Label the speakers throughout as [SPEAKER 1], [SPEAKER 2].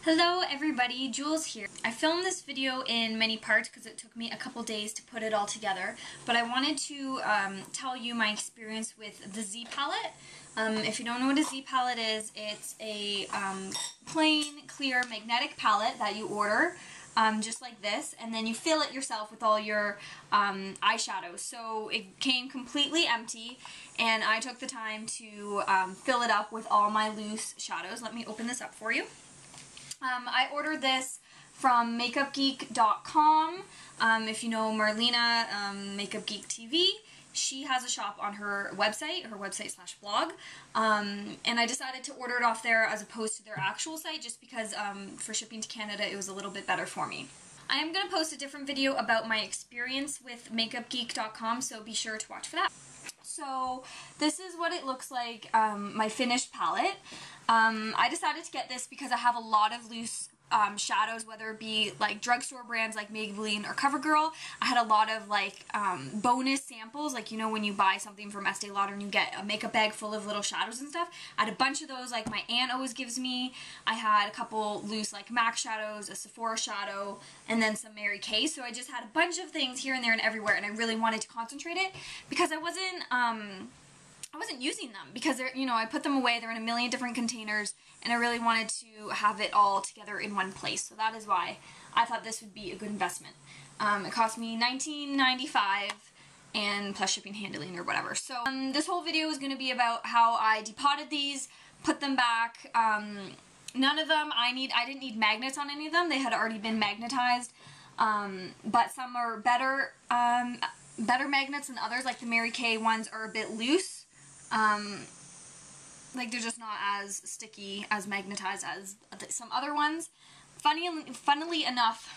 [SPEAKER 1] Hello everybody, Jules here. I filmed this video in many parts because it took me a couple days to put it all together, but I wanted to tell you my experience with the Z palette. If you don't know what a Z palette is, it's a plain, clear, magnetic palette that you order, just like this, and then you fill it yourself with all your eyeshadows. So it came completely empty, and I took the time to fill it up with all my loose shadows. Let me open this up for you. I ordered this from makeupgeek.com. If you know Marlena, Makeup Geek TV, she has a shop on her website /blog, and I decided to order it off there as opposed to their actual site just because for shipping to Canada it was a little bit better for me. I am going to post a different video about my experience with makeupgeek.com, so be sure to watch for that. So this is what it looks like, my finished palette. I decided to get this because I have a lot of loose shadows, whether it be like drugstore brands like Maybelline or CoverGirl. I had a lot of like bonus samples, like you know when you buy something from Estee Lauder and you get a makeup bag full of little shadows and stuff. I had a bunch of those like my aunt always gives me. I had a couple loose like MAC shadows, a Sephora shadow, and then some Mary Kay. So I just had a bunch of things here and there and everywhere, and I really wanted to concentrate it because I wasn't using them because they're, you know, I put them away, they're in a million different containers, and I really wanted to have it all together in one place. So that is why I thought this would be a good investment. It cost me $19.95 and plus shipping, handling, or whatever. So this whole video is going to be about how I depotted these, put them back. None of them I didn't need magnets on any of them. They had already been magnetized. But some are better magnets than others. Like the Mary Kay ones are a bit loose. Like they're just not as sticky, as magnetized as some other ones. Funnily enough,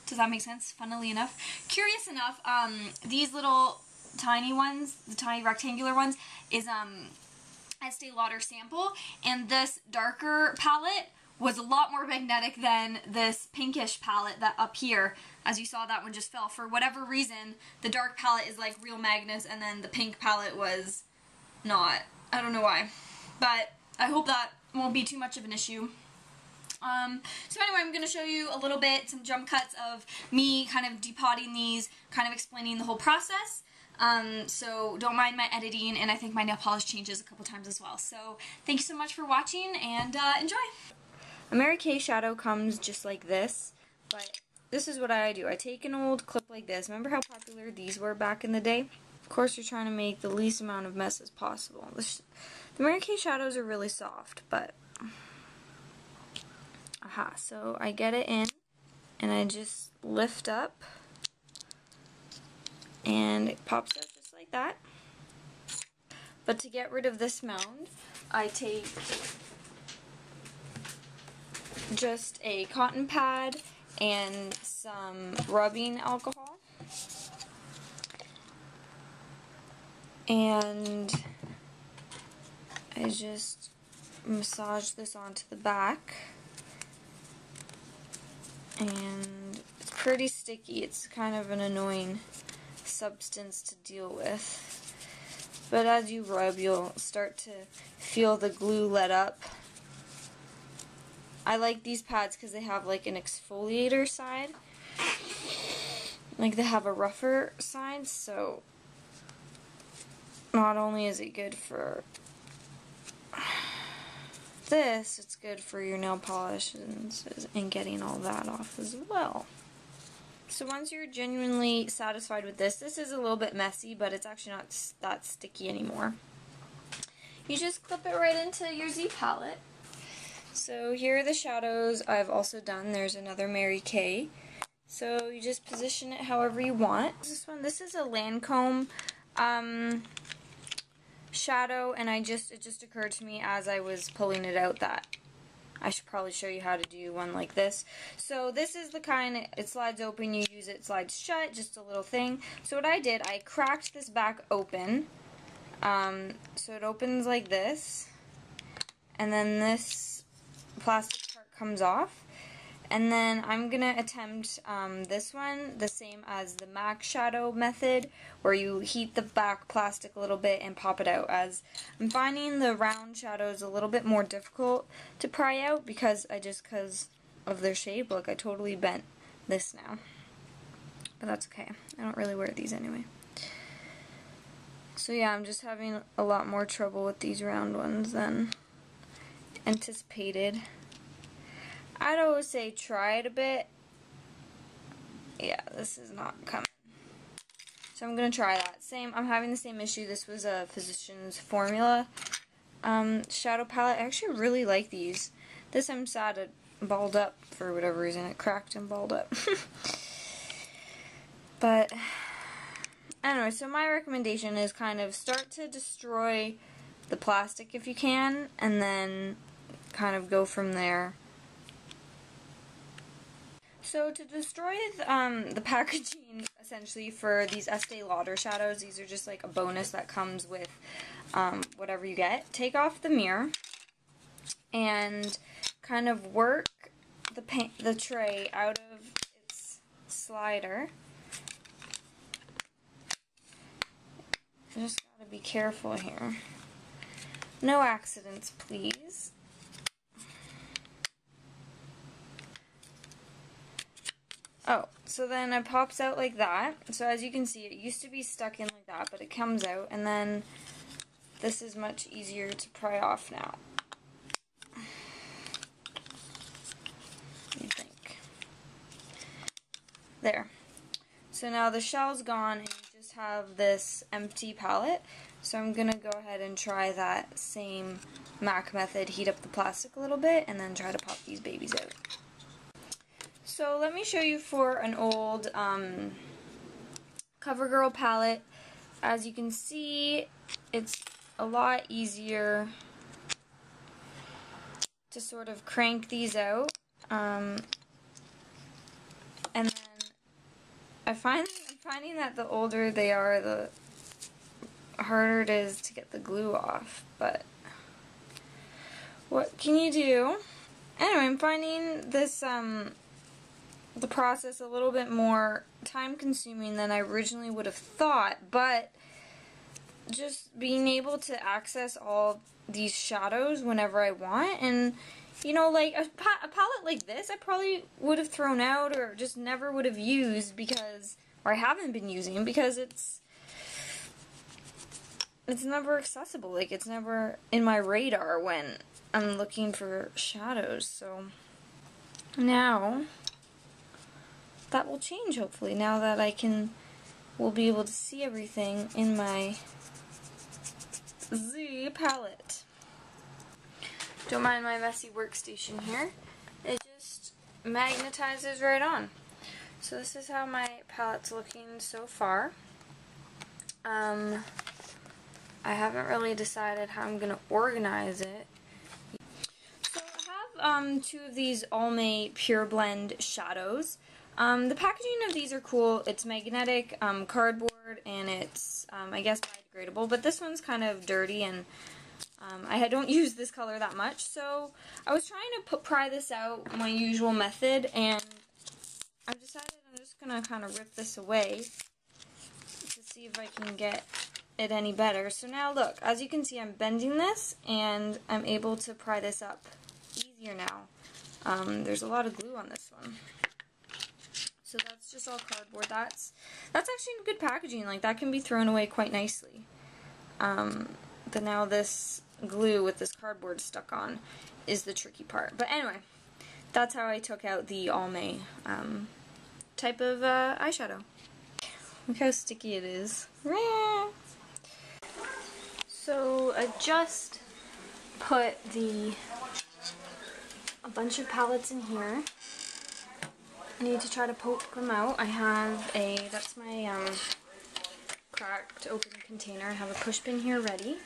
[SPEAKER 1] does that make sense? Funnily enough, curious enough, these little tiny ones, the tiny rectangular ones, is Estee Lauder sample, and this darker palette was a lot more magnetic than this pinkish palette that up here, as you saw, that one just fell. For whatever reason, the dark palette is like real magnets, and then the pink palette was not. I don't know why. But I hope that won't be too much of an issue. So anyway, I'm going to show you a little bit, some jump cuts of me kind of depotting these, kind of explaining the whole process. So don't mind my editing, and I think my nail polish changes a couple times as well. So thank you so much for watching, and enjoy! A Mary Kay shadow comes just like this, but this is what I do. I take an old clip like this. Remember how popular these were back in the day? Of course, you're trying to make the least amount of mess as possible. The Mary Kay shadows are really soft, but aha, so I get it in, and I just lift up, and it pops out just like that. But to get rid of this mound, I take just a cotton pad and some rubbing alcohol, and I just massage this onto the back, and it's pretty sticky. It's kind of an annoying substance to deal with, but as you rub, you'll start to feel the glue let up. I like these pads because they have like an exfoliator side, like they have a rougher side, so not only is it good for this, it's good for your nail polish and getting all that off as well. So once you're genuinely satisfied with this is a little bit messy, but it's actually not that sticky anymore. You just clip it right into your Z palette. So here are the shadows I've also done. There's another Mary Kay. So you just position it however you want. This is a Lancome shadow, and it just occurred to me as I was pulling it out that I should probably show you how to do one like this. So this is the kind, it slides open, you use it, slides shut, just a little thing. So what I did, I cracked this back open, so it opens like this, and then this plastic part comes off, And then I'm going to attempt this one, the same as the MAC shadow method, where you heat the back plastic a little bit and pop it out, as I'm finding the round shadows a little bit more difficult to pry out because of their shape. Look, I totally bent this now. But that's okay. I don't really wear these anyway. So yeah, I'm just having a lot more trouble with these round ones than anticipated. I'd always say try it a bit. Yeah, this is not coming. So I'm going to try that. I'm having the same issue. This was a Physicians Formula shadow palette. I actually really like these. This I'm sad it balled up for whatever reason. It cracked and balled up. But anyway, so my recommendation is kind of start to destroy the plastic if you can, and then kind of go from there. So to destroy the packaging, essentially, for these Estee Lauder shadows, these are just like a bonus that comes with whatever you get. Take off the mirror and kind of work the tray out of its slider. Just gotta be careful here. No accidents, please. Oh, so then it pops out like that. So as you can see, it used to be stuck in like that, but it comes out, and then this is much easier to pry off now. You think. There. So now the shell's gone, and you just have this empty palette. So I'm going to go ahead and try that same MAC method, heat up the plastic a little bit, and then try to pop these babies out. So let me show you for an old CoverGirl palette. As you can see, it's a lot easier to sort of crank these out. And then I'm finding that the older they are, the harder it is to get the glue off. But what can you do? Anyway, I'm finding this the process a little bit more time consuming than I originally would have thought, but just being able to access all these shadows whenever I want, and you know, like a palette like this I probably would have thrown out or just never would have used because, or I haven't been using because it's never accessible, like it's never in my radar when I'm looking for shadows. So now that will change, hopefully, now that will be able to see everything in my Z palette. Don't mind my messy workstation here. It just magnetizes right on. So this is how my palette's looking so far. I haven't really decided how I'm going to organize it. So I have two of these Almay Pure Blend shadows. The packaging of these are cool. It's magnetic cardboard, and it's, I guess, biodegradable, but this one's kind of dirty, and I don't use this color that much, so I was trying to pry this out my usual method, and I've decided I'm just going to kind of rip this away to see if I can get it any better. So now look, as you can see, I'm bending this, and I'm able to pry this up easier now. There's a lot of glue on this one. So that's just all cardboard. That's actually good packaging. Like, that can be thrown away quite nicely. But now this glue with this cardboard stuck on is the tricky part. But anyway, that's how I took out the Almay type of eyeshadow. Look how sticky it is. So I just put a bunch of palettes in here. I need to try to poke them out. I have that's my cracked open container. I have a push pin here ready.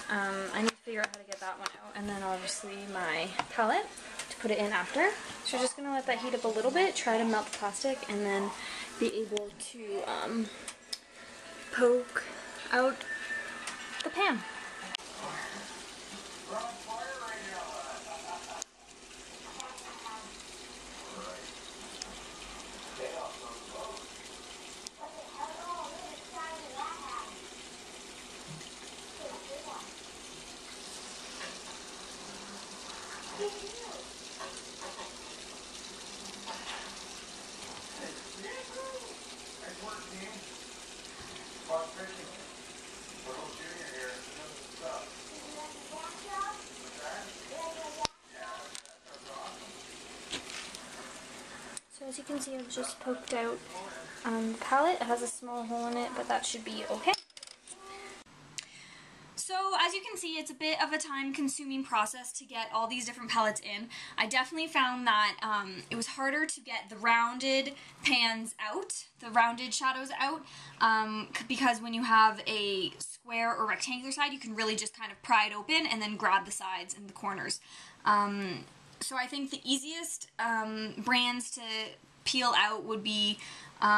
[SPEAKER 1] I need to figure out how to get that one out, and then obviously my palette to put it in after. So we're just going to let that heat up a little bit, try to melt the plastic, and then be able to poke out the pan. So as you can see, I've just poked out the palette. It has a small hole in it, but that should be okay. So as you can see, it's a bit of a time-consuming process to get all these different palettes in. I definitely found that it was harder to get the rounded pans out, the rounded shadows out, because when you have a square or rectangular side, you can really just kind of pry it open and then grab the sides and the corners. So I think the easiest brands to peel out would be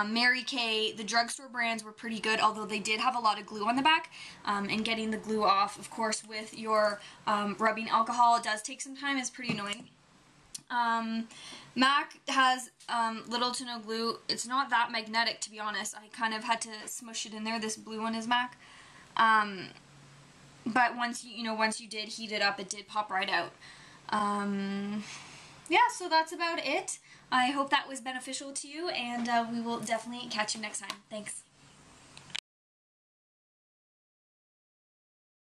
[SPEAKER 1] Mary Kay. The drugstore brands were pretty good, although they did have a lot of glue on the back, and getting the glue off, of course, with your rubbing alcohol, it does take some time. It's pretty annoying. MAC has little to no glue. It's not that magnetic, to be honest. I kind of had to smush it in there. This blue one is MAC. But once you did heat it up, it did pop right out. Yeah, so that's about it. I hope that was beneficial to you, and we will definitely catch you next time. Thanks.